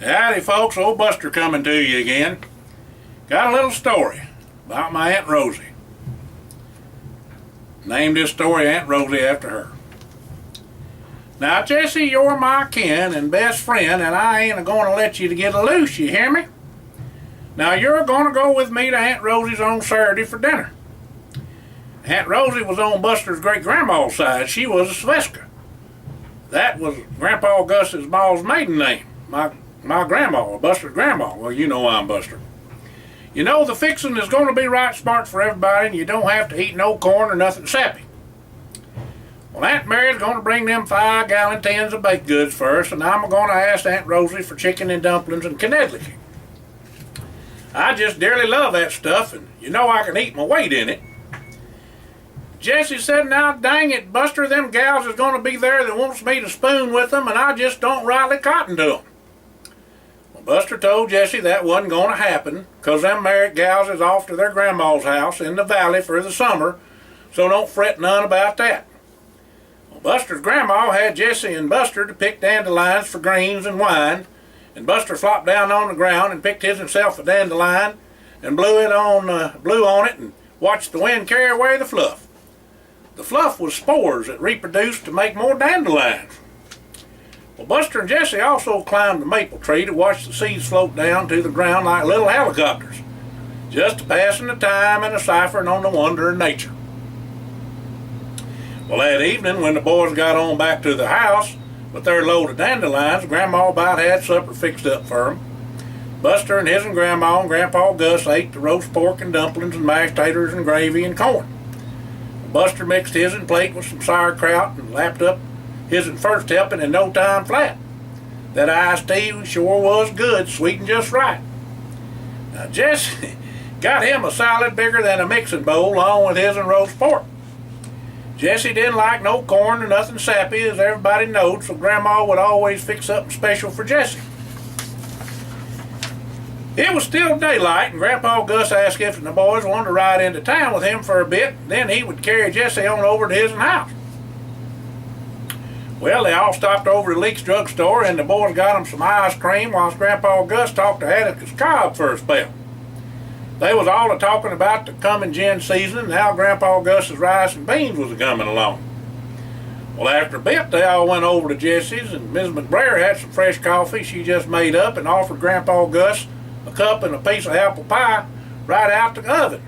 Howdy folks, old Buster coming to you again. Got a little story about my Aunt Rosie. Named this story Aunt Rosie after her. Now Jesse, you're my kin and best friend, and I ain't going to let you to get loose, you hear me? Now you're going to go with me to Aunt Rosie's on Saturday for dinner. Aunt Rosie was on Buster's great-grandma's side. She was a Sylvester. That was Grandpa Gus's ma's maiden name. My grandma, Buster's grandma. Well, you know why I'm Buster. You know, the fixin' is going to be right smart for everybody, and you don't have to eat no corn or nothing sappy. Well, Aunt Mary's going to bring them 5-gallon tins of baked goods first, and I'm going to ask Aunt Rosie for chicken and dumplings and knedlings. I just dearly love that stuff, and you know I can eat my weight in it. Jesse said, now dang it, Buster, them gals is going to be there that wants me to spoon with them, and I just don't rightly cotton to them. Well, Buster told Jesse that wasn't going to happen, because them married gals is off to their grandma's house in the valley for the summer, so don't fret none about that. Well, Buster's grandma had Jesse and Buster to pick dandelions for greens and wine, and Buster flopped down on the ground and picked himself a dandelion and blew on it and watched the wind carry away the fluff. The fluff was spores that reproduced to make more dandelions. Well, Buster and Jesse also climbed the maple tree to watch the seeds float down to the ground like little helicopters, just passing the time and deciphering on the wonder of nature. Well, that evening, when the boys got on back to the house with their load of dandelions, Grandma about had supper fixed up for them. Buster and his and Grandma and Grandpa Gus ate the roast pork and dumplings and mashed taters and gravy and corn. Buster mixed his plate with some sauerkraut and lapped up his first helping in no time flat. That iced tea sure was good, sweet and just right. Now Jesse got him a salad bigger than a mixing bowl along with his roast pork. Jesse didn't like no corn or nothing sappy, as everybody knowed, so Grandma would always fix something special for Jesse. It was still daylight, and Grandpa Gus asked if the boys wanted to ride into town with him for a bit, then he would carry Jesse on over to his house. Well, they all stopped over to Leake's drugstore, and the boys got them some ice cream whilst Grandpa Gus talked to Atticus Cobb for a spell. They was all talking about the coming gin season and how Grandpa Gus's rice and beans was coming along. Well, after a bit, they all went over to Jesse's, and Mrs. McBrayer had some fresh coffee she just made up and offered Grandpa Gus a cup and a piece of apple pie right out the oven.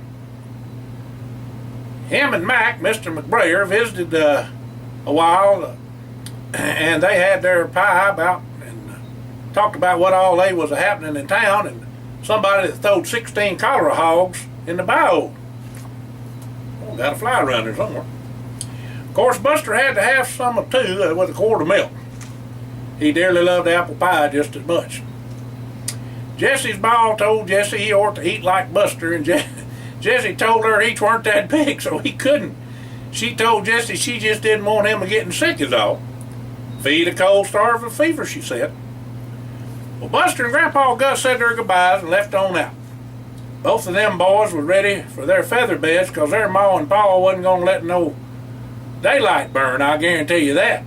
Him and Mac, Mr. McBrayer, visited a while, and they had their pie about and talked about what all they was happening in town, and somebody that throwed 16 cholera hogs in the bayou. Oh, got a fly around there somewhere. Of course, Buster had to have some too with a quart of milk. He dearly loved apple pie just as much. Jesse's ma told Jesse he ought to eat like Buster, and Jesse told her each weren't that big, so he couldn't. She told Jesse she just didn't want him getting sick is all. Feed a cold, starve a fever, she said. Well, Buster and Grandpa Gus said their goodbyes and left on out. Both of them boys were ready for their feather beds because their ma and pa wasn't going to let no daylight burn, I guarantee you that.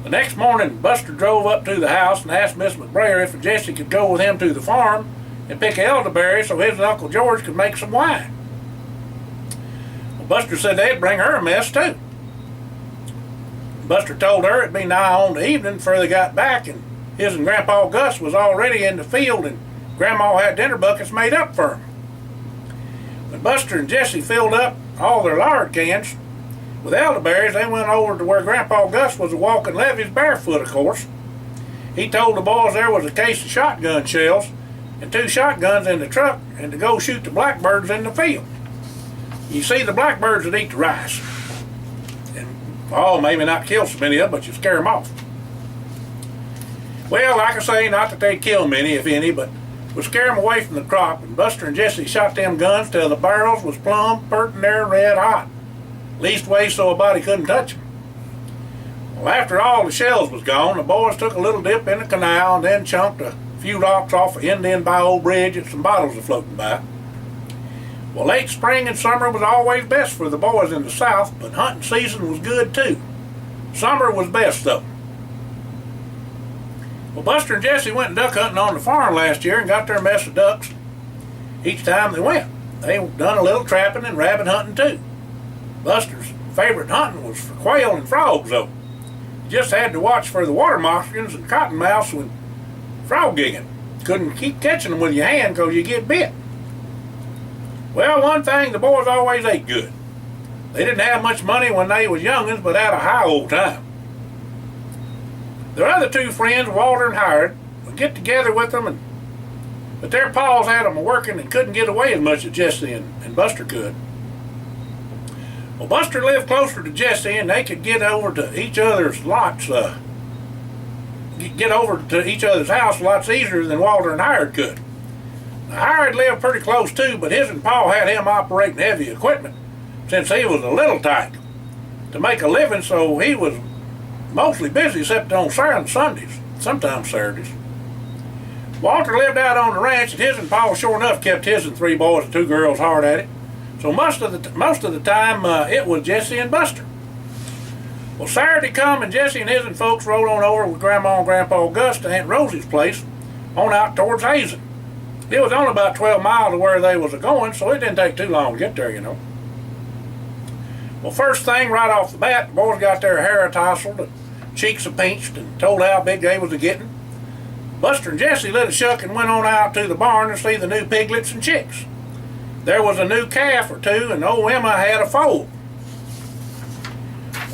The next morning, Buster drove up to the house and asked Miss McBrayer if Jesse could go with him to the farm and pick elderberries so his Uncle George could make some wine. Well, Buster said they'd bring her a mess too. Buster told her it'd be nigh on the evening before they got back, and his and Grandpa Gus was already in the field, and Grandma had dinner buckets made up for them. When Buster and Jesse filled up all their lard cans with elderberries, they went over to where Grandpa Gus was walking levees barefoot, of course. He told the boys there was a case of shotgun shells and 2 shotguns in the truck and to go shoot the blackbirds in the field. You see, the blackbirds would eat the rice. And, maybe not kill so many of them, but you scare them off. Well, like I say, not that they'd kill many, if any, but would scare them away from the crop, and Buster and Jesse shot them guns till the barrels was plumb pert and they're red hot. Leastways so a body couldn't touch them. Well, after all the shells was gone, the boys took a little dip in the canal and then chunked a few rocks off the Indian Bayou Bridge and some bottles were floating by. Well, late spring and summer was always best for the boys in the South, but hunting season was good too. Summer was best though. Well, Buster and Jesse went duck hunting on the farm last year and got their mess of ducks each time they went. They done a little trapping and rabbit hunting too. Buster's favorite hunting was for quail and frogs though. You just had to watch for the water moccasins and cottonmouths when frog gigging. Couldn't keep catching them with your hand because you get bit. Well, one thing, the boys always ate good. They didn't have much money when they was youngins, but had a high old time. Their other two friends, Walter and Howard, would get together with them, but their paws had them working and couldn't get away as much as Jesse and Buster could. Well, Buster lived closer to Jesse, and they could get over to each other's lots, get over to each other's house lots easier than Walter and Howard could. Now, Howard lived pretty close too, but his and Pa had him operating heavy equipment since he was a little tyke to make a living, so he was mostly busy except on Sundays, sometimes Saturdays. Walter lived out on the ranch, and his and Pa sure enough kept his and three boys and two girls hard at it. So most of the time it was Jesse and Buster. Well, Saturday come and Jesse and his and folks rode on over with Grandma and Grandpa Gus to Aunt Rosie's place on out towards Hazen. It was only about 12 miles to where they was a-going, so it didn't take too long to get there, you know. Well, first thing, right off the bat, the boys got their hair tousled and cheeks pinched and told how big they was a-getting. Buster and Jesse lit a shuck and went on out to the barn to see the new piglets and chicks. There was a new calf or two, and old Emma had a foal.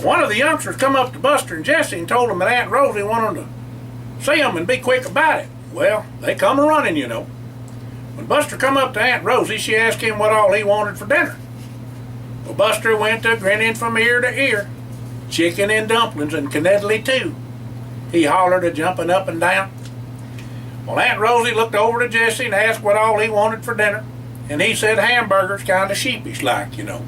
One of the youngsters come up to Buster and Jesse and told them that Aunt Rosie wanted to see them and be quick about it. Well, they come a-running, you know. When Buster come up to Aunt Rosie, she asked him what all he wanted for dinner. Well, Buster went to grinning from ear to ear. Chicken and dumplings and cannellini too. He hollered a-jumping up and down. Well, Aunt Rosie looked over to Jesse and asked what all he wanted for dinner, and he said hamburgers, kind of sheepish-like, you know.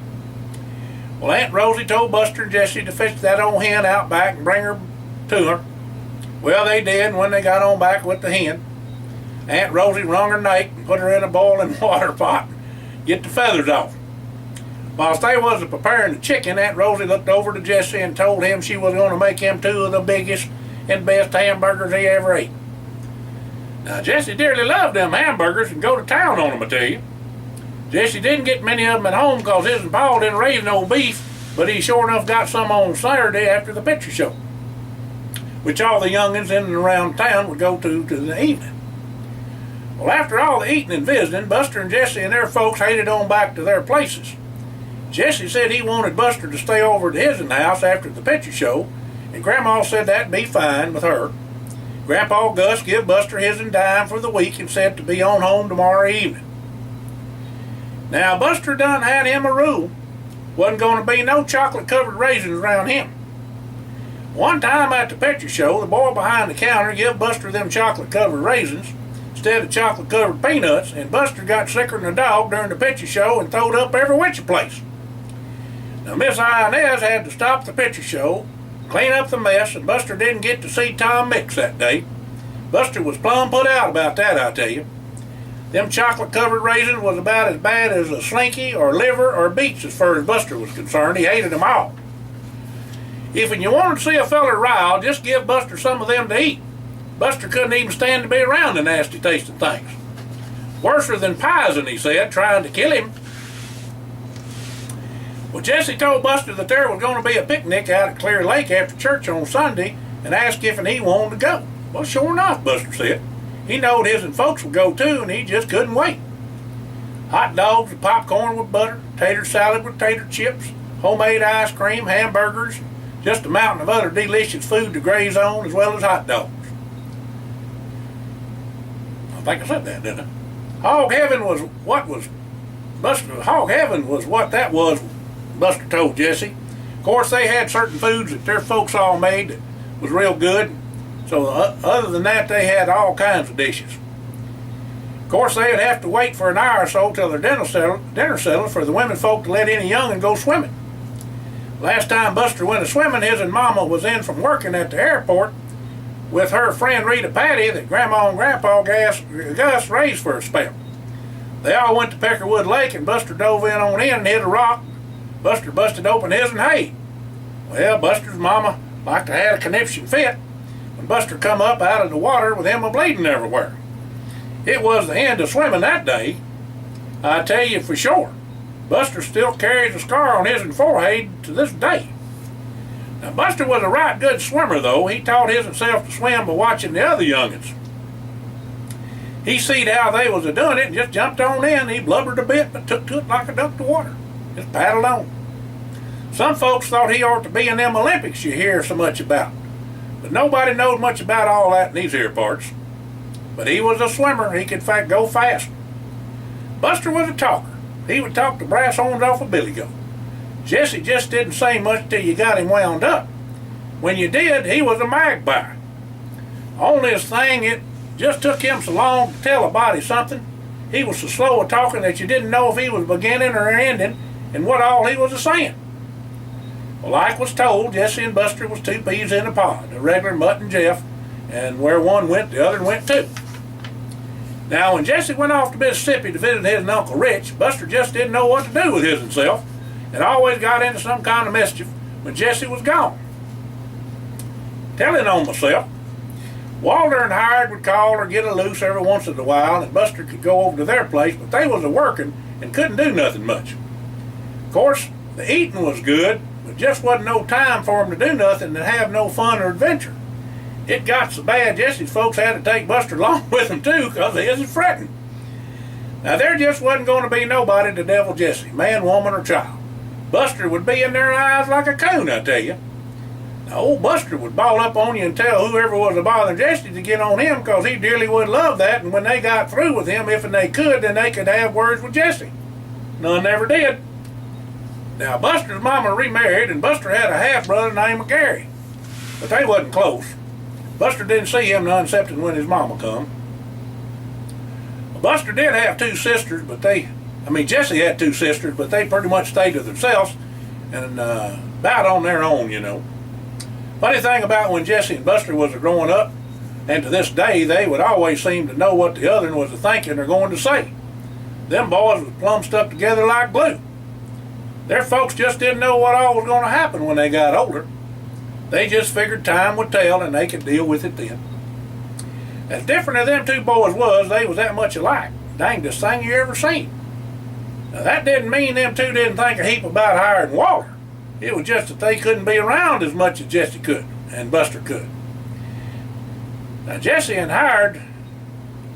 Well, Aunt Rosie told Buster and Jesse to fetch that old hen out back and bring her to her. Well, they did, and when they got on back with the hen, Aunt Rosie wrung her neck and put her in a boiling water pot and get the feathers off. Whilst they was preparing the chicken, Aunt Rosie looked over to Jesse and told him she was going to make him two of the biggest and best hamburgers he ever ate. Now, Jesse dearly loved them hamburgers and go to town on them, I tell you. Jesse didn't get many of them at home because his and Pa didn't raise no beef, but he sure enough got some on Saturday after the picture show, which all the youngins in and around town would go to the evening. Well, after all the eating and visiting, Buster and Jesse and their folks headed on back to their places. Jesse said he wanted Buster to stay over at his house after the picture show, and Grandma said that'd be fine with her. Grandpa Gus give Buster his and dime for the week and said to be on home tomorrow evening. Now, Buster done had him a rule. Wasn't going to be no chocolate-covered raisins around him. One time at the picture show, the boy behind the counter give Buster them chocolate-covered raisins instead of chocolate-covered peanuts, and Buster got sicker than a dog during the picture show and throwed up every which place. Now, Miss Inez had to stop the picture show, clean up the mess, and Buster didn't get to see Tom Mix that day. Buster was plumb put out about that, I tell you. Them chocolate-covered raisins was about as bad as a slinky or liver or beets as far as Buster was concerned. He hated them all. If you wanted to see a feller riled, just give Buster some of them to eat. Buster couldn't even stand to be around the nasty tasting things. Worser than poison, he said, trying to kill him. Well, Jesse told Buster that there was going to be a picnic out at Clear Lake after church on Sunday and asked if he wanted to go. Well, sure enough, Buster said. He knowed his and folks would go too, and he just couldn't wait. Hot dogs and popcorn with butter, tater salad with tater chips, homemade ice cream, hamburgers, just a mountain of other delicious food to graze on, as well as hot dogs. I think I said that, didn't I? Hog heaven was what that was, Buster told Jesse. Of course, they had certain foods that their folks all made that was real good. So other than that, they had all kinds of dishes. Of course, they'd have to wait for an hour or so till their dinner settled for the women folk to let any young'un go swimming. Last time Buster went a swimming, his and Mama was in from working at the airport with her friend Rita Patty that Grandma and Grandpa Gus raised for a spell. They all went to Peckerwood Lake, and Buster dove in and hit a rock. Buster busted open his and hey. Well, Buster's mama liked to have a conniption fit. when Buster come up out of the water with him a-bleeding everywhere. It was the end of swimming that day, I tell you for sure. Buster still carries a scar on his forehead to this day. Now, Buster was a right good swimmer, though. He taught himself to swim by watching the other young'uns. He seed how they was a-doing it and just jumped on in. He blubbered a bit, but took to it like a duck to water. Just paddled on. Some folks thought he ought to be in them Olympics you hear so much about. But nobody knows much about all that in these here parts. But he was a swimmer. He could go fast. Buster was a talker. He would talk the brass horns off a billy goat. Jesse just didn't say much till you got him wound up. When you did, he was a magpie. Only his thing, it just took him so long to tell a body something. He was so slow a talking that you didn't know if he was beginning or ending and what all he was a-saying. Well, like was told, Jesse and Buster was two peas in a pod, a regular Mutt and Jeff, and where one went, the other went too. Now, when Jesse went off to Mississippi to visit his Uncle Rich, Buster just didn't know what to do with himself and always got into some kind of mischief when Jesse was gone. Telling on myself, Walter and Hired would call or get a loose every once in a while, and Buster could go over to their place, but they was a-working and couldn't do nothing much. Of course, the eating was good, but just wasn't no time for 'em to do nothing and have no fun or adventure. It got so bad Jesse's folks had to take Buster along with them too, 'cause he was fretting. Now there just wasn't going to be nobody to devil Jesse, man, woman, or child. Buster would be in their eyes like a coon, I tell you. Now old Buster would ball up on you and tell whoever was a-bothering Jesse to get on him, 'cause he dearly would love that, and when they got through with him, if and they could, then they could have words with Jesse. None never did. Now Buster's mama remarried, and Buster had a half-brother named Gary, but they wasn't close. Buster didn't see him none excepting when his mama come. Well, Buster did have two sisters, but Jesse had two sisters, but they pretty much stayed to themselves and about on their own, you know. Funny thing about when Jesse and Buster was growing up, and to this day, they would always seem to know what the other was thinking or going to say. Them boys was plumb stuck together like glue. Their folks just didn't know what all was going to happen when they got older. They just figured time would tell and they could deal with it then. As different as them two boys was, they was that much alike. Dangest thing you ever seen. Now that didn't mean them two didn't think a heap about Hired and Walter. It was just that they couldn't be around as much as Jesse could and Buster could. Now Jesse and Hired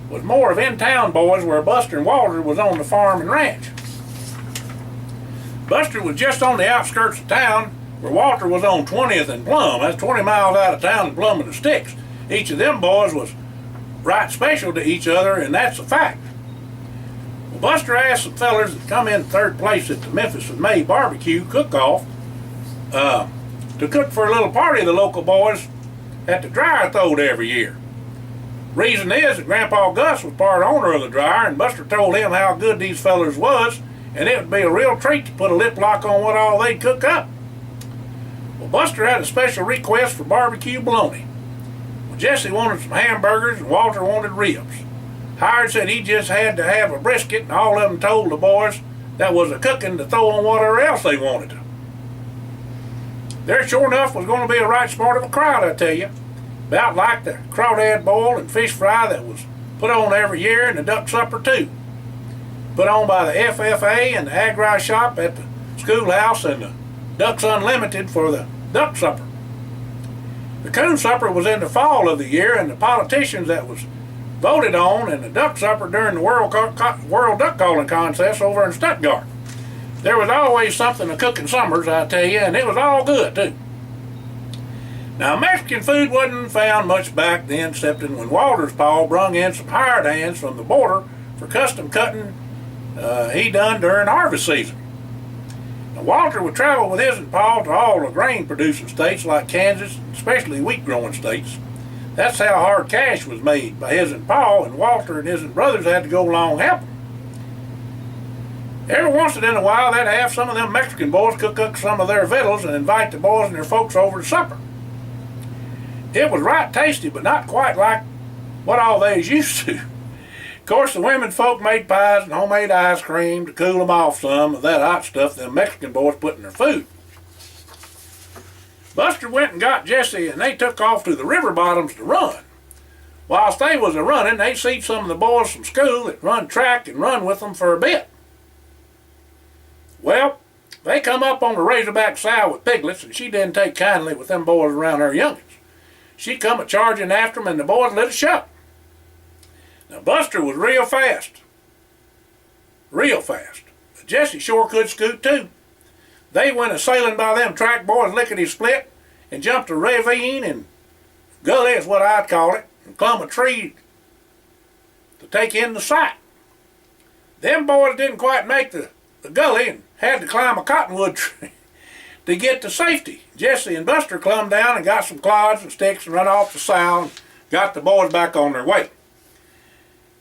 was more of in-town boys, where Buster and Walter was on the farm and ranch. Buster was just on the outskirts of town, where Walter was on 20th and Plum. That's 20 miles out of town and Plum and the Sticks. Each of them boys was right special to each other, and that's a fact. Well, Buster asked some fellers that come in third place at the Memphis and May barbecue cook-off to cook for a little party the local boys at the dryer throwed every year. Reason is that Grandpa Gus was part owner of the dryer, and Buster told him how good these fellers was, and it would be a real treat to put a lip lock on what all they'd cook up. Well, Buster had a special request for barbecue bologna. Well, Jesse wanted some hamburgers and Walter wanted ribs. Hired said he just had to have a brisket, and all of them told the boys that was a cooking to throw on whatever else they wanted. There sure enough was going to be a right smart of a crowd, I tell you. About like the crawdad boil and fish fry that was put on every year, and the duck supper too. Put on by the FFA and the Agri shop at the schoolhouse, and the Ducks Unlimited for the duck supper. The coon supper was in the fall of the year, and the politicians that was voted on, and the duck supper during the World Duck Calling Contest over in Stuttgart. There was always something to cook in summers, I tell you, and it was all good too. Now Mexican food wasn't found much back then, except when Walter's pa brung in some hired hands from the border for custom cutting he done during harvest season. Now, Walter would travel with his pa to all the grain producing states like Kansas, especially wheat growing states. That's how hard cash was made by his pa, and Walter and his brothers had to go along helping. Every once in a while they'd have some of them Mexican boys cook up some of their victuals and invite the boys and their folks over to supper. It was right tasty, but not quite like what all they's used to. Of course, the women folk made pies and homemade ice cream to cool them off some of that hot stuff them Mexican boys put in their food. Buster went and got Jesse, and they took off to the river bottoms to run. Whilst they was a-running, they see some of the boys from school that run track and run with them for a bit. Well, they come up on the razorback sow with Piglets, and she didn't take kindly with them boys around her youngins. She come a-charging after them, and the boys lit a shot. Now, Buster was real fast. Real fast. But Jesse sure could scoot, too. They went a-sailing by them track boys lickety-split and jumped a ravine and gully is what I'd call it, and clumb a tree to take in the sight. Them boys didn't quite make the gully and had to climb a cottonwood tree to get to safety. Jesse and Buster clumb down and got some clods and sticks and run off the sow and got the boys back on their way.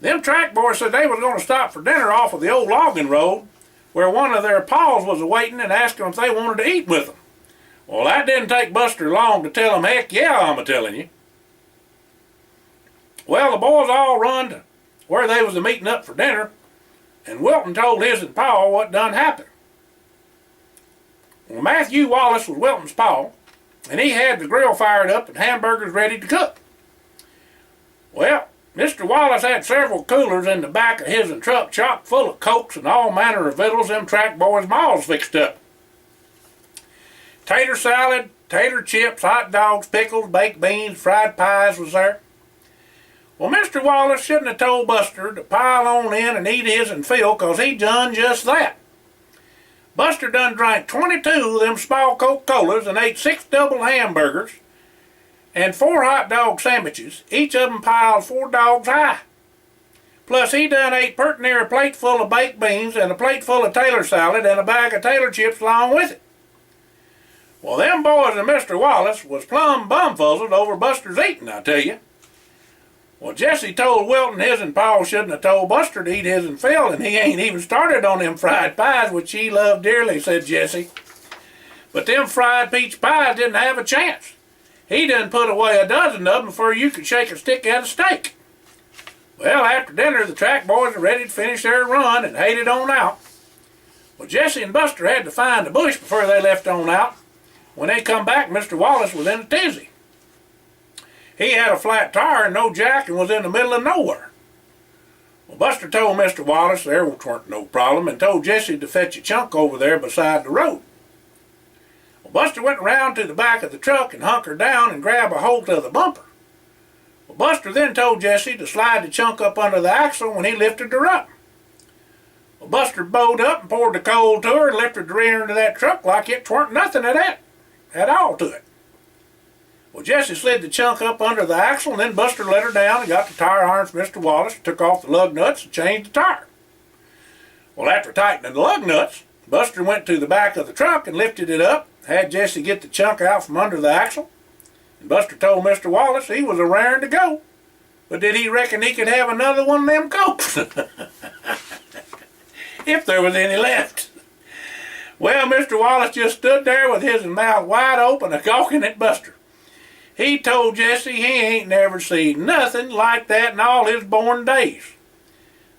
Them track boys said they was going to stop for dinner off of the old logging road where one of their paws was awaiting and asked them if they wanted to eat with them. Well, that didn't take Buster long to tell them, heck yeah, I'm a-telling you. Well, the boys all run to where they was a-meeting up for dinner, and Wilton told his and Pa what done happened. Well, Matthew Wallace was Wilton's pa, and he had the grill fired up and hamburgers ready to cook. Well, Mr. Wallace had several coolers in the back of his truck chock full of cokes and all manner of victuals them track boys' maws fixed up. Tater salad, tater chips, hot dogs, pickles, baked beans, fried pies was there. Well, Mr. Wallace shouldn't have told Buster to pile on in and eat his and fill, 'cause he done just that. Buster done drank 22 of them small Coca-Colas and ate 6 double hamburgers and 4 hot dog sandwiches, each of them piled 4 dogs high. Plus he done ate pert near a plate full of baked beans and a plate full of Taylor salad and a bag of Taylor chips along with it. Well, them boys and Mr. Wallace was plumb bumfuzzled over Buster's eating, I tell you. Well, Jesse told Wilton his and Paul shouldn't have told Buster to eat his and fill, and he ain't even started on them fried pies, which he loved dearly, said Jesse. But them fried peach pies didn't have a chance. He done put away a dozen of them before you could shake a stick at a steak. Well, after dinner, the track boys were ready to finish their run and headed on out. Well, Jesse and Buster had to find a bush before they left on out. When they come back, Mr. Wallace was in a tizzy. He had a flat tire and no jack and was in the middle of nowhere. Well, Buster told Mr. Wallace there weren't no problem and told Jesse to fetch a chunk over there beside the road. Well, Buster went around to the back of the truck and hunkered down and grabbed a hold of the bumper. Well, Buster then told Jesse to slide the chunk up under the axle when he lifted her up. Well, Buster bowed up and poured the coal to her and lifted the rear into that truck like it weren't nothing at all to it. Well, Jesse slid the chunk up under the axle, and then Buster let her down and got the tire irons from Mr. Wallace, took off the lug nuts, and changed the tire. Well, after tightening the lug nuts, Buster went to the back of the truck and lifted it up, had Jesse get the chunk out from under the axle, and Buster told Mr. Wallace he was a-raring to go. But did he reckon he could have another one of them cokes? If there was any left. Well, Mr. Wallace just stood there with his mouth wide open, a-gawking at Buster. He told Jesse he ain't never seen nothing like that in all his born days.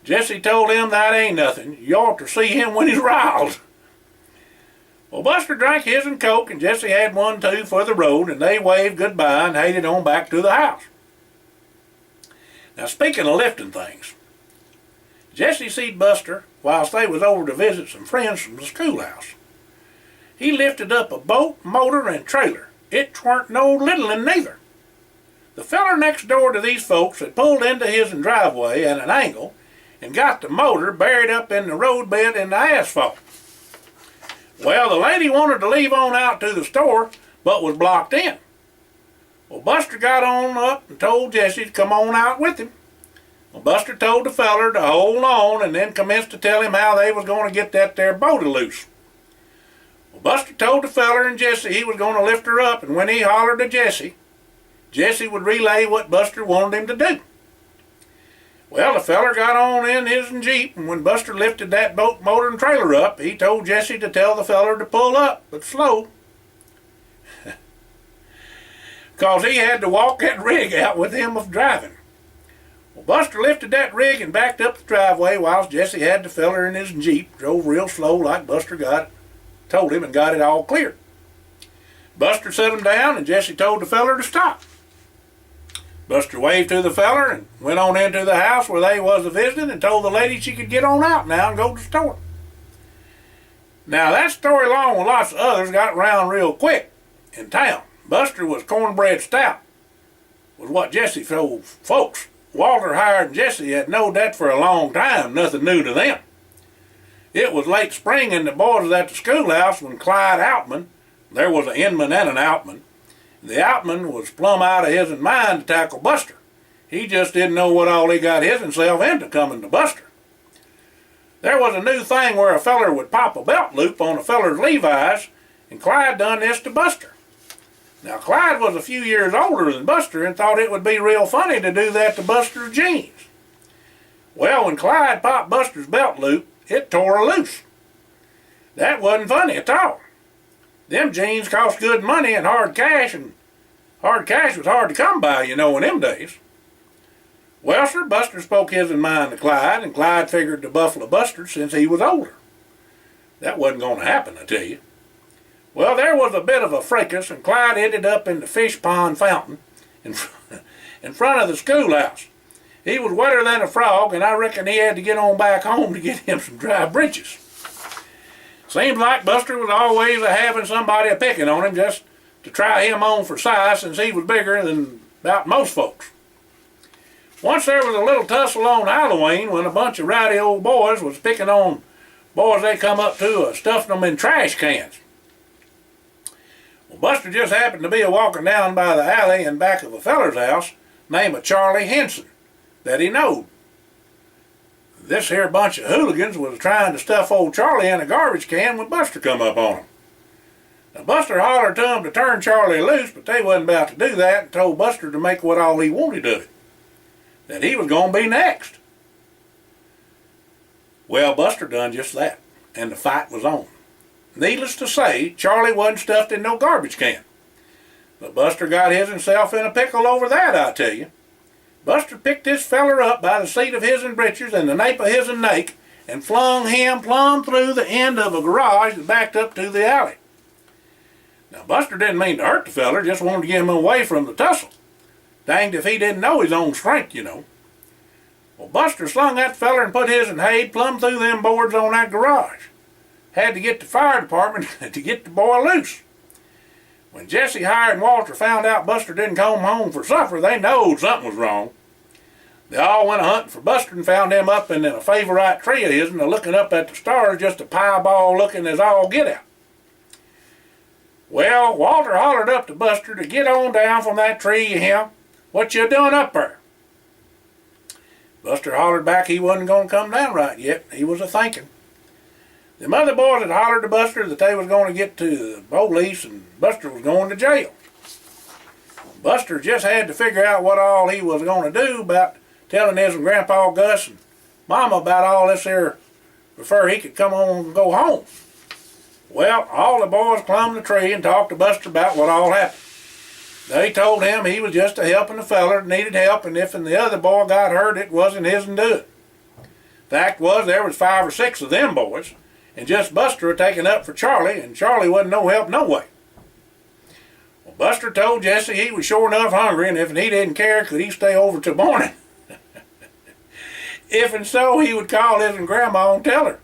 Jesse told him that ain't nothing. You ought to see him when he's riled. Well, Buster drank his and coke, and Jesse had one too for the road, and they waved goodbye and headed on back to the house. Now, speaking of lifting things, Jesse seed Buster whilst they was over to visit some friends from the schoolhouse. He lifted up a boat, motor, and trailer. It weren't no littling neither. The feller next door to these folks had pulled into his driveway at an angle and got the motor buried up in the roadbed in the asphalt. Well, the lady wanted to leave on out to the store, but was blocked in. Well, Buster got on up and told Jesse to come on out with him. Well, Buster told the feller to hold on and then commenced to tell him how they was going to get that there boat loose. Well, Buster told the feller and Jesse he was going to lift her up, and when he hollered to Jesse, Jesse would relay what Buster wanted him to do. Well, the feller got on in his Jeep, and when Buster lifted that boat, motor, and trailer up, he told Jesse to tell the feller to pull up, but slow. 'Cause he had to walk that rig out with him of driving. Well, Buster lifted that rig and backed up the driveway whilst Jesse had the feller in his Jeep, drove real slow like Buster told him, and got it all cleared. Buster set him down, and Jesse told the feller to stop. Buster waved to the feller and went on into the house where they was a visiting and told the lady she could get on out now and go to the store. Now that story, along with lots of others, got round real quick in town. Buster was cornbread stout, was what Jesse told folks. Walter, Howard, and Jesse had known that for a long time, nothing new to them. It was late spring and the boys was at the schoolhouse when Clyde Outman, there was an Inman and an Outman, the Outman was plumb out of his mind to tackle Buster. He just didn't know what all he got himself into coming to Buster. There was a new thing where a feller would pop a belt loop on a feller's Levi's, and Clyde done this to Buster. Now Clyde was a few years older than Buster and thought it would be real funny to do that to Buster's jeans. Well, when Clyde popped Buster's belt loop, it tore loose. That wasn't funny at all. Them jeans cost good money and hard cash was hard to come by, you know, in them days. Well, sir, Buster spoke his mind to Clyde, and Clyde figured to Buffalo Buster since he was older. That wasn't going to happen, I tell you. Well, there was a bit of a fracas, and Clyde ended up in the fish pond fountain in front of the schoolhouse. He was wetter than a frog, and I reckon he had to get on back home to get him some dry breeches. Seems like Buster was always having somebody picking on him just to try him on for size since he was bigger than about most folks. Once there was a little tussle on Halloween when a bunch of rowdy old boys was picking on boys they come up to stuffing them in trash cans. Well, Buster just happened to be walking down by the alley in back of a feller's house named Charlie Henson that he knowed. This here bunch of hooligans was trying to stuff old Charlie in a garbage can when Buster come up on him. Now Buster hollered to him to turn Charlie loose, but they wasn't about to do that and told Buster to make what all he wanted of it. That he was going to be next. Well, Buster done just that, and the fight was on. Needless to say, Charlie wasn't stuffed in no garbage can. But Buster got himself in a pickle over that, I tell you. Buster picked this feller up by the seat of his breeches and the nape of his neck and flung him plumb through the end of a garage that backed up to the alley. Now Buster didn't mean to hurt the feller, just wanted to get him away from the tussle. Danged if he didn't know his own strength, you know. Well, Buster slung that feller and put his head plumb through them boards on that garage. Had to get the fire department to get the boy loose. When Jesse, Howard, and Walter found out Buster didn't come home for supper, they knowed something was wrong. They all went a-hunting for Buster and found him up in a favorite tree of his, and looking up at the stars, just a pieball looking as all get out. Well, Walter hollered up to Buster to get on down from that tree, him. What you doing up there? Buster hollered back he wasn't going to come down right yet. He was a-thinking. Them other boys had hollered to Buster that they was going to get to the police and Buster was going to jail. Buster just had to figure out what all he was going to do about telling his Grandpa Gus and Mama about all this here before he could come on and go home. Well, all the boys climbed the tree and talked to Buster about what all happened. They told him he was just helping the feller that needed help, and if the other boy got hurt, it wasn't his doing. Fact was, there was 5 or 6 of them boys, and just Buster taking up for Charlie, and Charlie wasn't no help no way. Well, Buster told Jesse he was sure enough hungry, and if he didn't care, could he stay over till morning? If and so, he would call his grandma and tell her.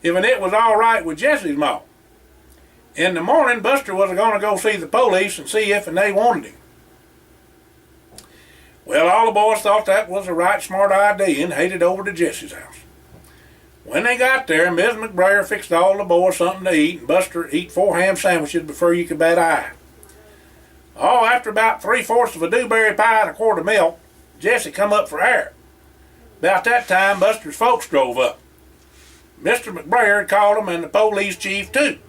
If it was all right with Jesse's mom. In the morning, Buster was going to go see the police and see if they wanted him. Well, all the boys thought that was a right smart idea and headed over to Jesse's house. When they got there, Ms. McBrayer fixed all the boys something to eat, and Buster ate 4 ham sandwiches before you could bat an eye. Oh, after about 3/4 of a dewberry pie and a quart of milk, Jesse come up for air. About that time, Buster's folks drove up. Mr. McBrayer had called them and the police chief too.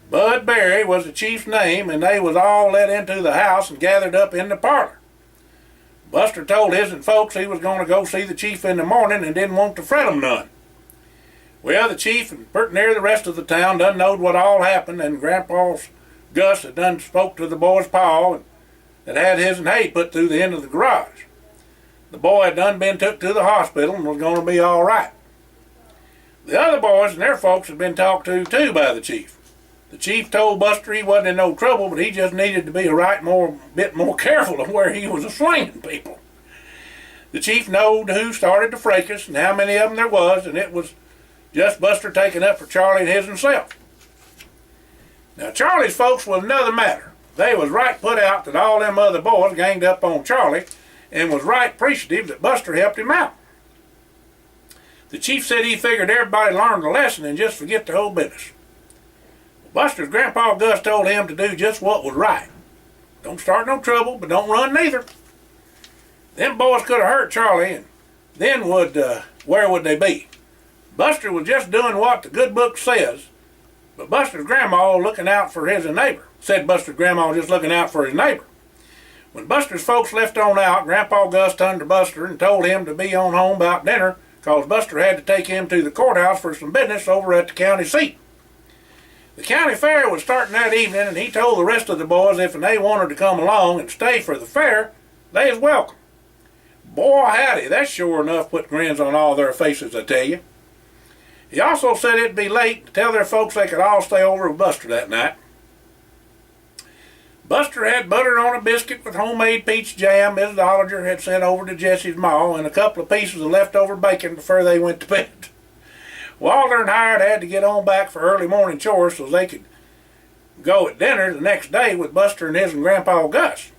Bud Berry was the chief's name, and they was all let into the house and gathered up in the parlor. Buster told his folks he was going to go see the chief in the morning and didn't want to fret 'em none. Well, the chief and pert near the rest of the town done knowed what all happened, and Grandpa's Gus had done spoke to the boy's pa and that had his hay put through the end of the garage. The boy had done been took to the hospital and was going to be all right. The other boys and their folks had been talked to too by the chief. The chief told Buster he wasn't in no trouble, but he just needed to be bit more careful of where he was a-slinging people. The chief knowed who started the fracas and how many of them there was, and it was just Buster taking up for Charlie and himself. Now, Charlie's folks was another matter. They was right put out that all them other boys ganged up on Charlie and was right appreciative that Buster helped him out. The chief said he figured everybody learned a lesson and just forget the whole business. Buster's grandpa Gus told him to do just what was right. Don't start no trouble, but don't run neither. Them boys could have hurt Charlie, and then where would they be? Buster was just doing what the good book says, but Buster's grandma looking out for his neighbor. Said Buster's grandma just looking out for his neighbor. When Buster's folks left on out, Grandpa Gus turned to Buster and told him to be on home about dinner, cause Buster had to take him to the courthouse for some business over at the county seat. The county fair was starting that evening, and he told the rest of the boys if they wanted to come along and stay for the fair, they was welcome. Boy howdy, that sure enough put grins on all their faces, I tell you. He also said it'd be late to tell their folks they could all stay over with Buster that night. Buster had butter on a biscuit with homemade peach jam Mrs. Dollinger had sent over to Jesse's ma, and a couple of pieces of leftover bacon before they went to bed. Walter and Hired had to get on back for early morning chores so they could go at dinner the next day with Buster and his and Grandpa Gus.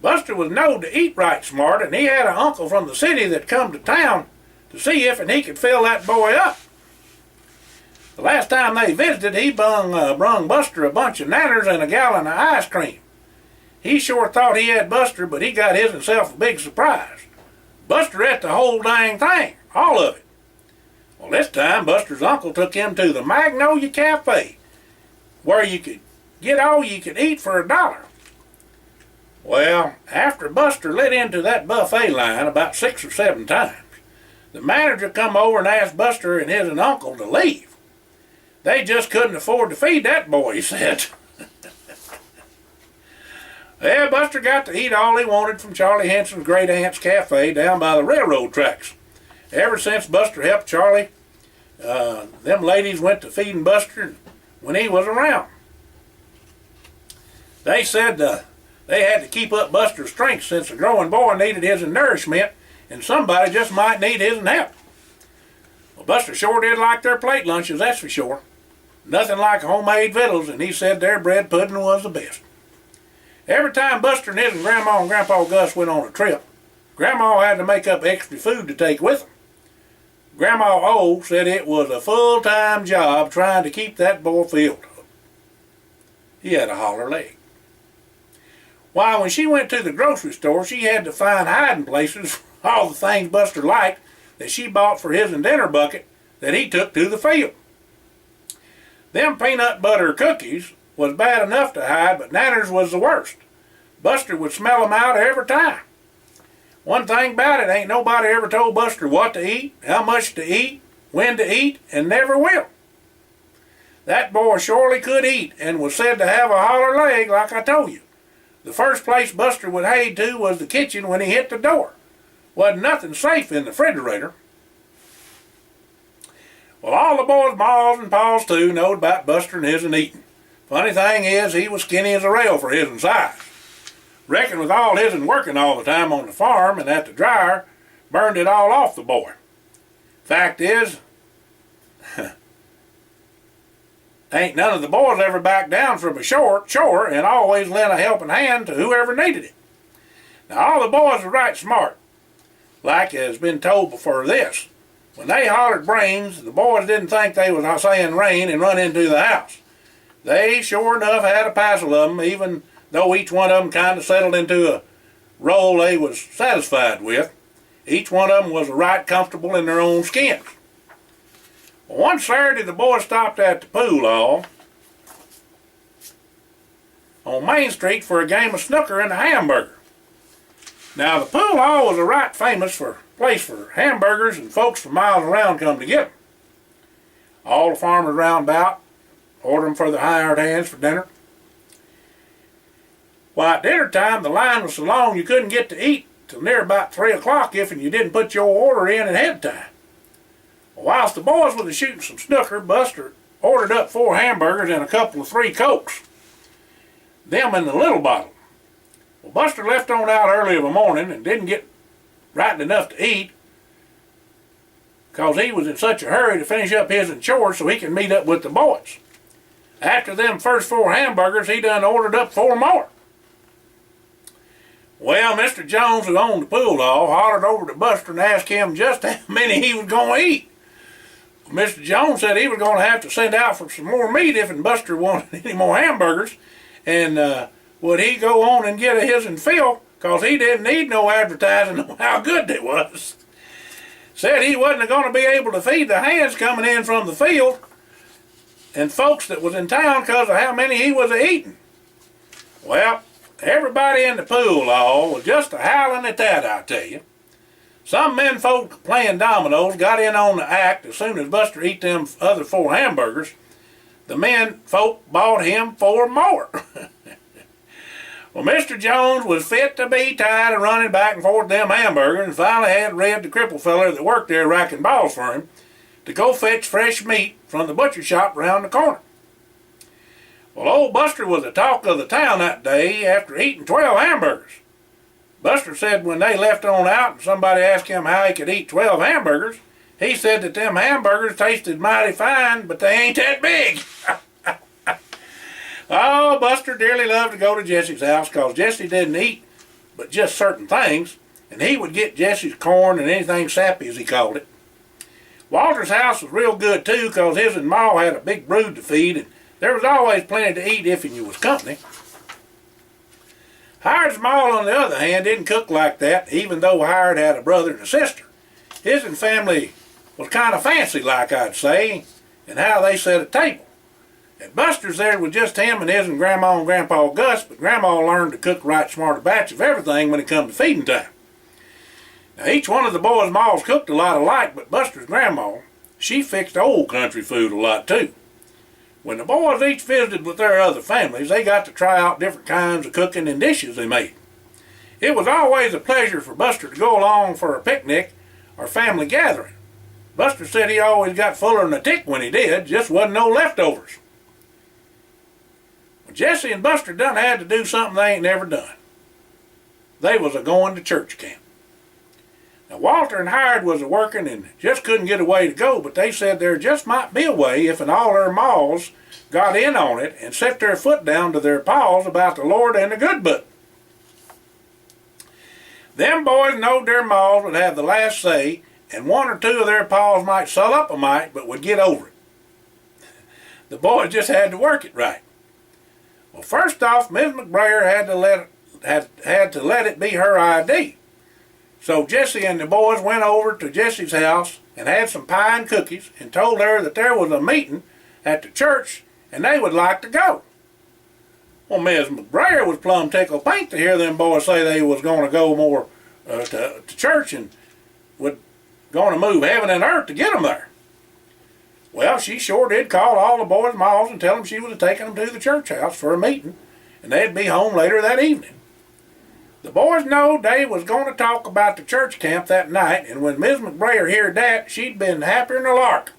Buster was known to eat right smart, and he had an uncle from the city that come to town to see if he could fill that boy up. The last time they visited, he brung Buster a bunch of nanners and a gallon of ice cream. He sure thought he had Buster, but he got himself a big surprise. Buster ate the whole dang thing, all of it. Well, this time Buster's uncle took him to the Magnolia Cafe, where you could get all you could eat for $1. Well, after Buster lit into that buffet line about 6 or 7 times, the manager come over and asked Buster and his uncle to leave. They just couldn't afford to feed that boy, he said. Well, Buster got to eat all he wanted from Charlie Henson's great aunt's cafe down by the railroad tracks. Ever since Buster helped Charlie, them ladies went to feeding Buster when he was around. They said they had to keep up Buster's strength since the growing boy needed his nourishment, and somebody just might need his help. Well, Buster sure did like their plate lunches, that's for sure. Nothing like homemade victuals, and he said their bread pudding was the best. Every time Buster and his Grandma and Grandpa Gus went on a trip, Grandma had to make up extra food to take with them. Grandma O said it was a full-time job trying to keep that boy filled up. He had a holler leg. Why, when she went to the grocery store, she had to find hiding places for all the things Buster liked that she bought for his dinner bucket that he took to the field. Them peanut butter cookies was bad enough to hide, but nanners was the worst. Buster would smell them out every time. One thing about it, ain't nobody ever told Buster what to eat, how much to eat, when to eat, and never will. That boy surely could eat and was said to have a holler leg like I told you. The first place Buster would head to was the kitchen when he hit the door. Wasn't nothing safe in the refrigerator. Well, all the boys' ma's and pa's too knowed about Buster and his eating. Funny thing is, he was skinny as a rail for his size. Reckon with all his working all the time on the farm and at the dryer, burned it all off the boy. Fact is, ain't none of the boys ever backed down from a chore and always lent a helping hand to whoever needed it. Now, all the boys were right smart. Like has been told before this, when they hollered brains, the boys didn't think they was saying rain and run into the house. They sure enough had a passel of them, even though each one of them kind of settled into a role they was satisfied with. Each one of them was right comfortable in their own skins. Well, one Saturday the boys stopped at the pool hall on Main Street for a game of snooker and a hamburger. Now, the pool hall was a right famous place for hamburgers, and folks from miles around come to get them. All the farmers round about order them for their hired hands for dinner. Why, at dinner time, the line was so long you couldn't get to eat till near about 3 o'clock if you didn't put your order in ahead of time. Well, whilst the boys was shooting some snooker, Buster ordered up 4 hamburgers and a couple of 3 Cokes. Them in the little bottle. Well, Buster left on out early of a morning and didn't get right enough to eat because he was in such a hurry to finish up his chores so he could meet up with the boys. After them first 4 hamburgers, he done ordered up 4 more. Well, Mr. Jones, who owned the pool hall, hollered over to Buster and asked him just how many he was going to eat. Mr. Jones said he was going to have to send out for some more meat if Buster wanted any more hamburgers, and would he go on and get a his and fill, because he didn't need no advertising on how good they was. Said he wasn't going to be able to feed the hands coming in from the field and folks that was in town because of how many he was eating. Well, everybody in the pool hall was just a howling at that, I tell you. Some men folk playing dominoes got in on the act as soon as Buster ate them other 4 hamburgers. The men folk bought him 4 more. Well, Mr. Jones was fit to be tied of running back and forth them hamburgers, and finally had Red, the cripple feller that worked there racking balls for him, to go fetch fresh meat from the butcher shop round the corner. Well, old Buster was the talk of the town that day after eating 12 hamburgers. Buster said when they left on out and somebody asked him how he could eat 12 hamburgers, he said that them hamburgers tasted mighty fine, but they ain't that big. Oh, Buster dearly loved to go to Jesse's house because Jesse didn't eat but just certain things, and he would get Jesse's corn and anything sappy, as he called it. Walter's house was real good too because his and Ma had a big brood to feed, and there was always plenty to eat if you was company. Hired's Ma, on the other hand, didn't cook like that, even though Hired had a brother and a sister. His and family was kind of fancy, like I'd say, in how they set a table. At Buster's there was just him and his and Grandma and Grandpa Gus, but Grandma learned to cook right smart a batch of everything when it come to feeding time. Now each one of the boys' ma's cooked a lot alike, but Buster's Grandma, she fixed old country food a lot too. When the boys each visited with their other families, they got to try out different kinds of cooking and dishes they made. It was always a pleasure for Buster to go along for a picnic or family gathering. Buster said he always got fuller than a tick when he did, just wasn't no leftovers. Jesse and Buster done had to do something they ain't never done. They was a-going to church camp. Now Walter and Hired was a-working and just couldn't get a way to go, but they said there just might be a way if and all their ma's got in on it and set their foot down to their paws about the Lord and the good book. Them boys knowed their ma's would have the last say, and 1 or 2 of their paws might swell up a mite, but would get over it. The boys just had to work it right. Well, first off, Ms. McBrayer had to let it be her ID. So Jesse and the boys went over to Jesse's house and had some pie and cookies and told her that there was a meeting at the church and they would like to go. Well, Ms. McBrayer was plumb tickled pink to hear them boys say they was going to go more to church and was going to move heaven and earth to get them there. Well, she sure did call all the boys' ma's and tell them she was taking them to the church house for a meeting, and they'd be home later that evening. The boys knowed they was going to talk about the church camp that night, and when Ms. McBrayer heard that, she'd been happier than a lark.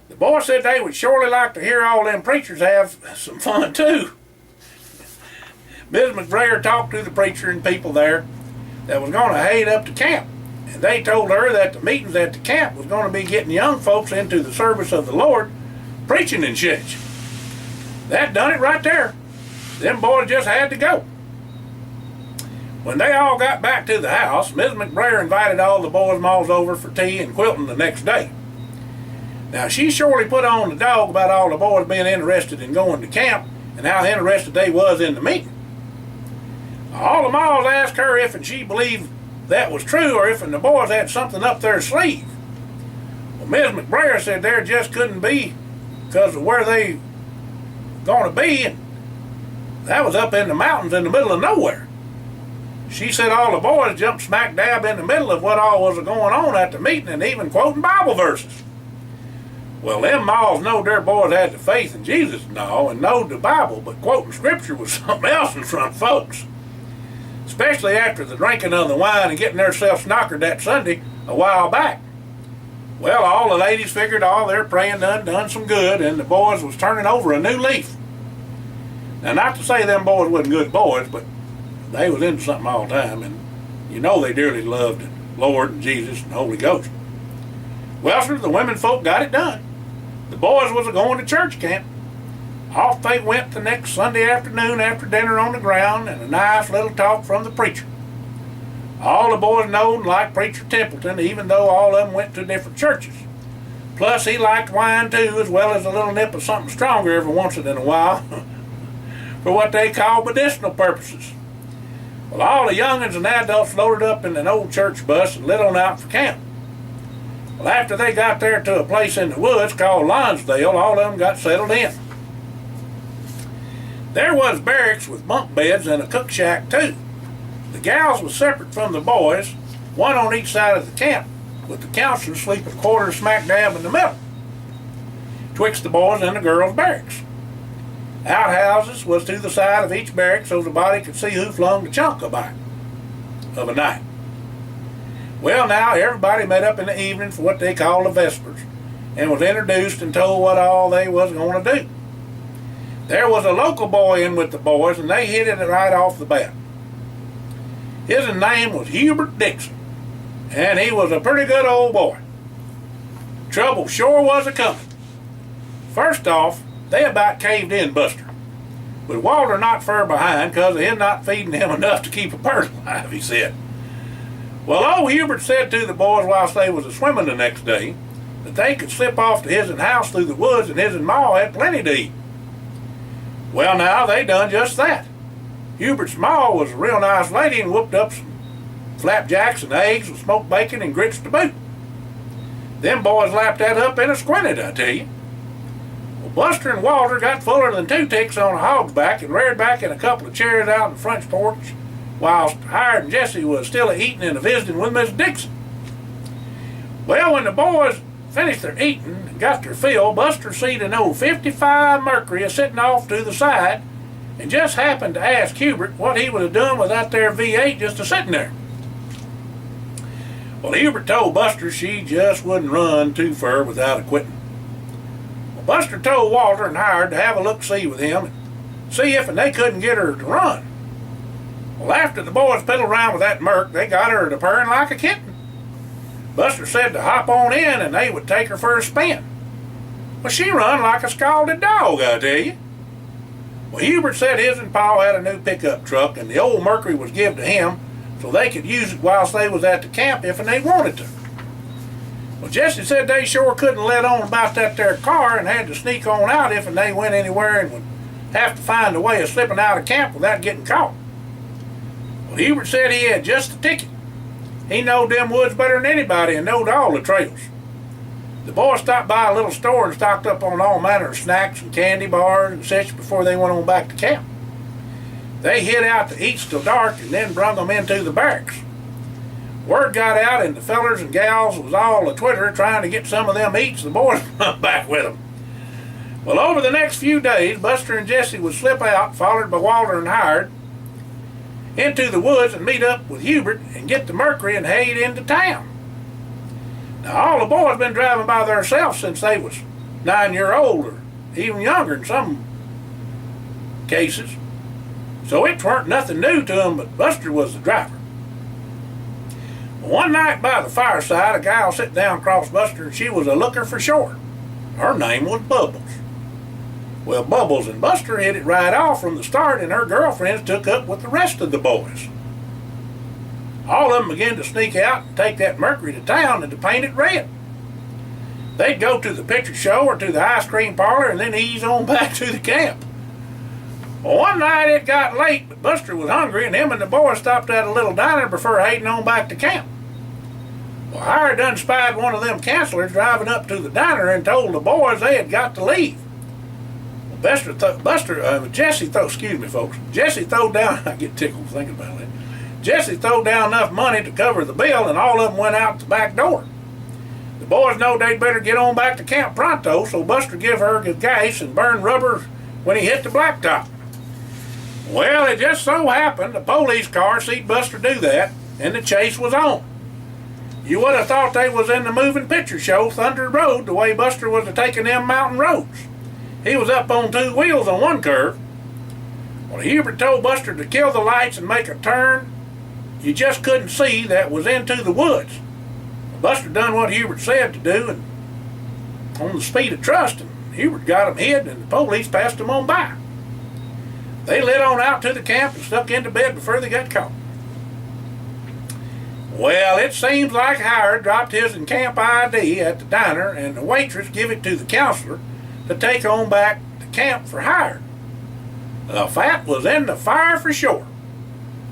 The boys said they would surely like to hear all them preachers have some fun too. Ms. McBrayer talked to the preacher and people there that was going to head up to camp. And they told her that the meetings at the camp was going to be getting young folks into the service of the Lord, preaching and such. That done it right there. Them boys just had to go. When they all got back to the house, Ms. McBrayer invited all the boys' ma's over for tea and quilting the next day. Now she surely put on the dog about all the boys being interested in going to camp and how interested they was in the meeting. All the ma's asked her if and she believed that was true or if the boys had something up their sleeve. Well, Ms. McBrayer said there just couldn't be because of where they going to be, and that was up in the mountains in the middle of nowhere. She said all the boys jumped smack dab in the middle of what all was going on at the meeting and even quoting Bible verses. Well, them ma's knowed their boys had the faith in Jesus and all and knowed the Bible, but quoting scripture was something else in front of folks. Especially after the drinking of the wine and getting themselves knockered that Sunday a while back. Well, all the ladies figured all their praying done some good, and the boys was turning over a new leaf. Now, not to say them boys wasn't good boys, but they was into something all the time, and you know they dearly loved the Lord and Jesus and the Holy Ghost. Well, sir, the women folk got it done. The boys was going to church camp. Off they went the next Sunday afternoon after dinner on the ground, and a nice little talk from the preacher. All the boys knowed and liked Preacher Templeton, even though all of them went to different churches. Plus, he liked wine too, as well as a little nip of something stronger every once in a while, for what they call medicinal purposes. Well, all the young'uns and adults loaded up in an old church bus and lit on out for camp. Well, after they got there to a place in the woods called Lonsdale, all of them got settled in. There was barracks with bunk beds and a cook shack too. The gals was separate from the boys, one on each side of the camp, with the counselors sleeping quarter smack dab in the middle, twixt the boys and the girls' barracks. Outhouses was to the side of each barrack so the body could see who flung the chunk of a night. Well, now everybody met up in the evening for what they called the vespers, and was introduced and told what all they was going to do. There was a local boy in with the boys, and they hit it right off the bat. His name was Hubert Dixon, and he was a pretty good old boy. Trouble sure was a-coming. First off, they about caved in Buster, with Walter not far behind because of him not feeding him enough to keep a bird alive, he said. Well, old Hubert said to the boys whilst they was a-swimming the next day that they could slip off to his house through the woods, and his ma had plenty to eat. Well, now, they done just that. Hubert's ma was a real nice lady and whooped up some flapjacks and eggs with smoked bacon and grits to boot. Them boys lapped that up in a squinted, I tell you. Well, Buster and Walter got fuller than two ticks on a hog's back and reared back in a couple of chairs out in the front porch, whilst Hired and Jesse was still eating and visiting with Miss Dixon. Well, when the boys finished their eating and got their fill, Buster seen an old 55 Mercury sitting off to the side, and just happened to ask Hubert what he would have done with that there V8 just a sitting there. Well, Hubert told Buster she just wouldn't run too far without a quitting. Well, Buster told Walter and Hired to have a look-see with him and see if they couldn't get her to run. Well, after the boys piddled around with that Merc, they got her to purring like a kitten. Buster said to hop on in and they would take her for a spin. Well, she run like a scalded dog, I tell you. Well, Hubert said his and Pa had a new pickup truck, and the old Mercury was given to him so they could use it whilst they was at the camp if they wanted to. Well, Jesse said they sure couldn't let on about that there car and had to sneak on out if they went anywhere and would have to find a way of slipping out of camp without getting caught. Well, Hubert said he had just the ticket. He knowed them woods better than anybody and knowed all the trails. The boys stopped by a little store and stocked up on all manner of snacks and candy bars and such before they went on back to camp. They hid out to eat till dark and then brung them into the barracks. Word got out and the fellers and gals was all a-twitter trying to get some of them eats. The boys went back with them. Well, over the next few days, Buster and Jesse would slip out, followed by Walter and Hired, into the woods and meet up with Hubert and get the Mercury and head into town. Now, all the boys been driving by themselves since they was 9-year-old or even younger in some cases. So it weren't nothing new to them, but Buster was the driver. One night by the fireside, a gal sat down across Buster, and she was a looker for short. Her name was Bubbles. Well, Bubbles and Buster hit it right off from the start, and her girlfriends took up with the rest of the boys. All of them began to sneak out and take that Mercury to town and to paint it red. They'd go to the picture show or to the ice cream parlor and then ease on back to the camp. Well, one night it got late, but Buster was hungry, and him and the boys stopped at a little diner before heading on back to camp. Well, Hired done spied one of them counselors driving up to the diner and told the boys they had got to leave. Well, Jesse throwed down, I get tickled thinking about it. Jesse throwed down enough money to cover the bill, and all of them went out the back door. The boys knowed they'd better get on back to camp pronto, so Buster give her the gas and burn rubber when he hit the blacktop. Well, it just so happened the police car seen Buster do that, and the chase was on. You would have thought they was in the moving picture show Thunder Road, the way Buster was taking them mountain roads. He was up on two wheels on one curve. When Hubert told Buster to kill the lights and make a turn, you just couldn't see that was into the woods. Buster done what Hubert said to do, and on the speed of trust, and Hubert got him hid, and the police passed him on by. They lit on out to the camp and stuck into bed before they got caught. Well, it seems like Howard dropped his camp ID at the diner, and the waitress give it to the counselor to take on back to camp for Howard. The fat was in the fire for sure.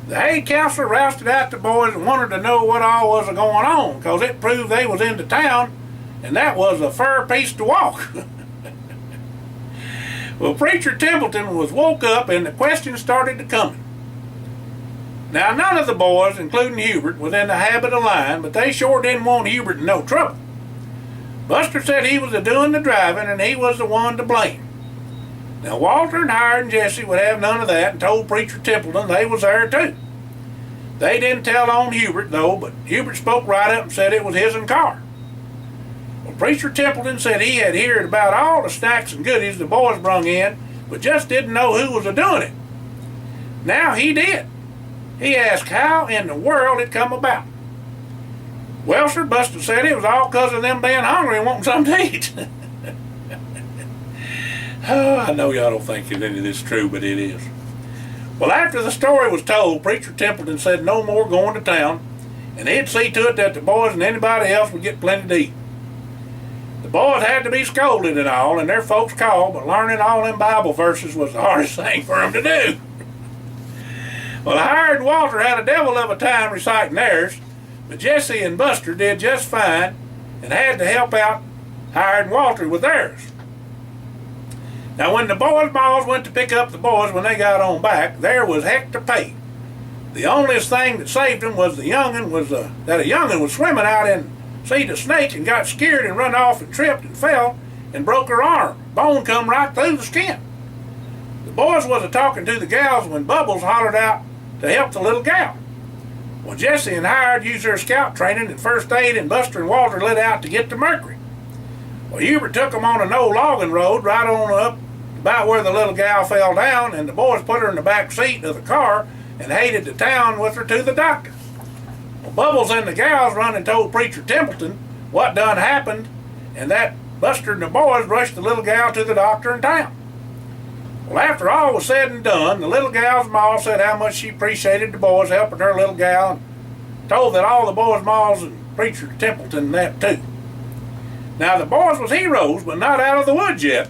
The head counselor rousted out the boys and wanted to know what all was going on, because it proved they was into town, and that was a fair piece to walk. Well, Preacher Templeton was woke up and the questions started to come. Now, none of the boys, including Hubert, was in the habit of lying, but they sure didn't want Hubert in no trouble. Buster said he was doing the driving and he was the one to blame. Now, Walter and Howard and Jesse would have none of that and told Preacher Templeton they was there too. They didn't tell on Hubert though, but Hubert spoke right up and said it was his car. Well, Preacher Templeton said he had heard about all the snacks and goodies the boys brung in, but just didn't know who was doing it. Now he did. He asked how in the world it come about. Well, sir, Buster said it was all because of them being hungry and wanting something to eat. Oh, I know y'all don't think any of this is true, but it is. Well, after the story was told, Preacher Templeton said no more going to town, and he'd see to it that the boys and anybody else would get plenty to eat. The boys had to be scolded and all, and their folks called, but learning all them Bible verses was the hardest thing for them to do. Well, Howard and Walter had a devil of a time reciting theirs, but Jesse and Buster did just fine and had to help out Howard and Walter with theirs. Now, when the boys' balls went to pick up the boys when they got on back, there was heck to pay. The only thing that saved them was that a young'un was swimming out and see the snake and got scared and run off and tripped and fell and broke her arm. Bone come right through the skin. The boys was talking to the gals when Bubbles hollered out to help the little gal. Well, Jesse and Howard used their scout training and first aid, and Buster and Walter lit out to get to Mercury. Well, Hubert took them on an old logging road right on up about where the little gal fell down, and the boys put her in the back seat of the car and headed to town with her to the doctor. Well, Bubbles and the gals run and told Preacher Templeton what done happened, and that Buster and the boys rushed the little gal to the doctor in town. Well, after all was said and done, the little gal's ma said how much she appreciated the boys helping her little gal, and told that all the boys' ma's and Preacher Templeton and that too. Now, the boys was heroes, but not out of the woods yet.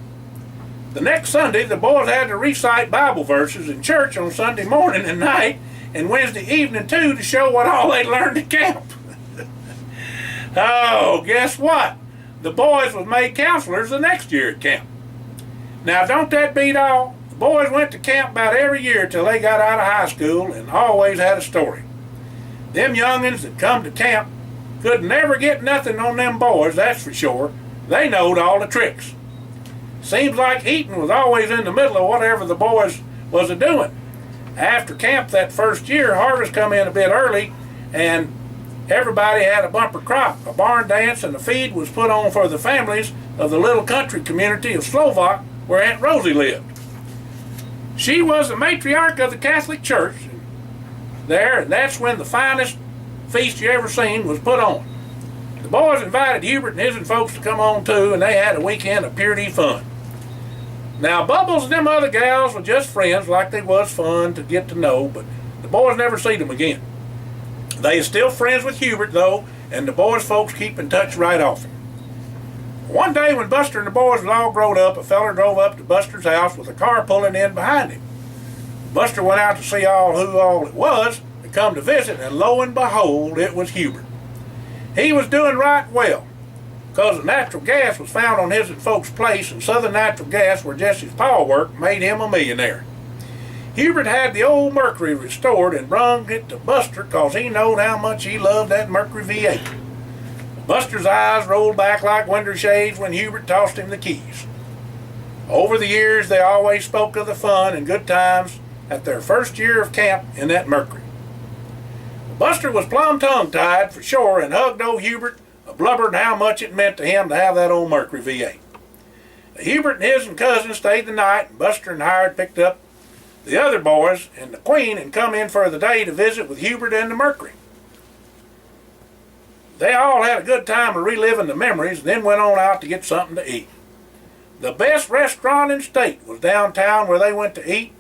The next Sunday, the boys had to recite Bible verses in church on Sunday morning and night, and Wednesday evening too, to show what all they learned at camp. Oh, guess what? The boys was made counselors the next year at camp. Now, don't that beat all? The boys went to camp about every year till they got out of high school and always had a story. Them young'uns that come to camp could never get nothing on them boys, that's for sure. They knowed all the tricks. Seems like eating was always in the middle of whatever the boys was a-doing. After camp that first year, harvest come in a bit early, and everybody had a bumper crop, a barn dance, and a feed was put on for the families of the little country community of Slovak where Aunt Rosie lived. She was the matriarch of the Catholic Church there, and that's when the finest feast you ever seen was put on. The boys invited Hubert and his folks to come on too, and they had a weekend of purity fun. Now, Bubbles and them other gals were just friends, like they was fun to get to know, but the boys never seen them again. They is still friends with Hubert, though, and the boys' folks keep in touch right often. One day when Buster and the boys was all growed up, a feller drove up to Buster's house with a car pulling in behind him. Buster went out to see who all it was that come to visit, and lo and behold, it was Hubert. He was doing right well, because the natural gas was found on his folks' place, and Southern Natural Gas, where Jesse's pa worked, made him a millionaire. Hubert had the old Mercury restored and brung it to Buster because he knowed how much he loved that Mercury V8. Buster's eyes rolled back like window shades when Hubert tossed him the keys. Over the years, they always spoke of the fun and good times at their first year of camp in that Mercury. Buster was plumb tongue-tied for sure and hugged old Hubert, blubbered how much it meant to him to have that old Mercury V8. Hubert and his cousin stayed the night, and Buster and Hired picked up the other boys, and the Queen had come in for the day to visit with Hubert and the Mercury. They all had a good time of reliving the memories and then went on out to get something to eat. The best restaurant in the state was downtown where they went to eat.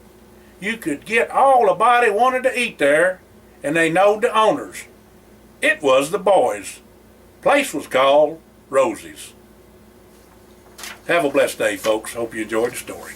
You could get all a body wanted to eat there, and they knowed the owners. It was the boys. Place was called Rosie's. Have a blessed day, folks. Hope you enjoyed the story.